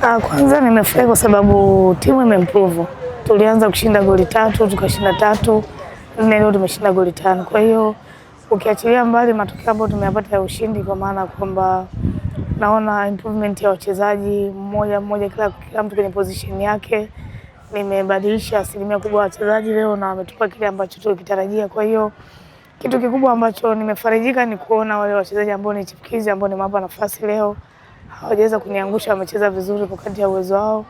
Kwanza nimefurahi kwa sababu timu imeimprove. Tulianza kushinda goli 3, tukashinda 3, leo tumeshinda goli 5. Kwa hiyo ukiachilia mbali matokeo ambayo tumeyapata ya ushindi, kwa maana kwamba naona improvement ya wachezaji mmoja mmoja, kila mtu kwenye position yake. Nimebadilisha asilimia kubwa ya wachezaji leo na wametupa kile ambacho tulikitarajia. Kwa hiyo kitu kikubwa ambacho nimefarijika ni kuona wale wachezaji ambao ni chipukizi ambao nimewapa nafasi leo hawajaweza kuniangusha, wamecheza vizuri kwa kadri ya uwezo wao.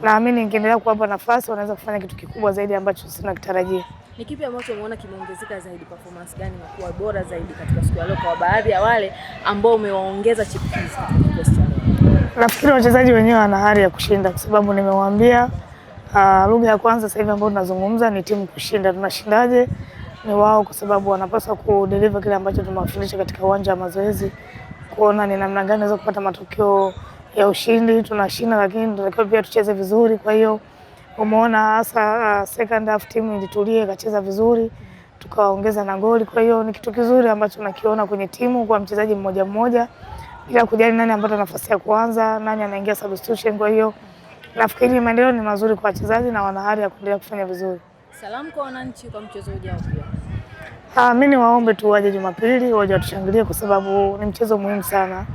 Naamini nikiendelea kuwapa nafasi wanaweza kufanya kitu kikubwa zaidi ambacho sina kitarajia. Ni kipi ambacho umeona kimeongezeka zaidi, performance gani na kuwa bora zaidi katika siku ya leo kwa baadhi ya wale ambao umewaongeza chipukizi katika kikosi cha leo? Nafikiri wachezaji wenyewe wana hali ya kushinda kwa sababu nimewaambia lugha ya kwanza sasa hivi ambayo tunazungumza ni timu kushinda. Tunashindaje? Ni wao, kwa sababu wanapaswa kudeliver kile ambacho tumewafundisha katika uwanja wa mazoezi, kuona ni namna gani naweza kupata matokeo ya ushindi. Tunashinda lakini tunatakiwa pia tucheze vizuri. Kwa hiyo umeona hasa second half timu ilitulia ikacheza vizuri, tukaongeza na goli. Kwa hiyo ni kitu kizuri ambacho nakiona kwenye timu kwa mchezaji mmoja mmoja, bila kujali nani amepata nafasi ya kuanza, nani anaingia substitution. Kwa hiyo nafikiri maendeleo ni mazuri kwa wachezaji na wana hali ya kuendelea kufanya vizuri. Salamu kwa wananchi kwa mchezo ujao pia. Mimi niwaombe tu waje Jumapili, waje watushangilie kwa sababu ni mchezo muhimu sana.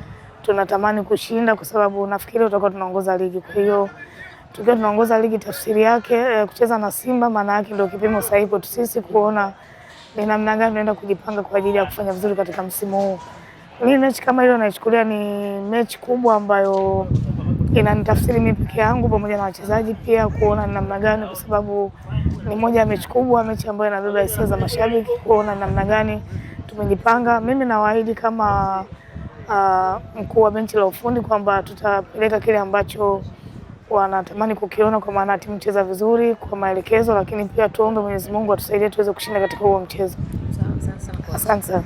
Tunatamani kushinda kwa sababu nafikiri tutakuwa tunaongoza ligi. Kwa hiyo tukiwa tunaongoza ligi, tafsiri yake kucheza na Simba maana yake ndio kipimo sahihi kwetu sisi kuona ni namna gani tunaenda kujipanga kwa ajili ya kufanya vizuri katika msimu huu. Mimi mechi kama hiyo naichukulia ni mechi kubwa ambayo inanitafsiri mimi peke yangu pamoja na wachezaji pia, kuona ni namna gani, kwa sababu ni moja ya mechi kubwa, mechi ambayo inabeba hisia za mashabiki, kuona namna gani tumejipanga. Mimi nawaahidi kama mkuu wa benchi la ufundi kwamba tutapeleka kile ambacho wanatamani kukiona, kwa maana timu cheza vizuri kwa maelekezo, lakini pia tuombe Mwenyezi Mungu atusaidie tuweze kushinda katika huo mchezo. Asante sana.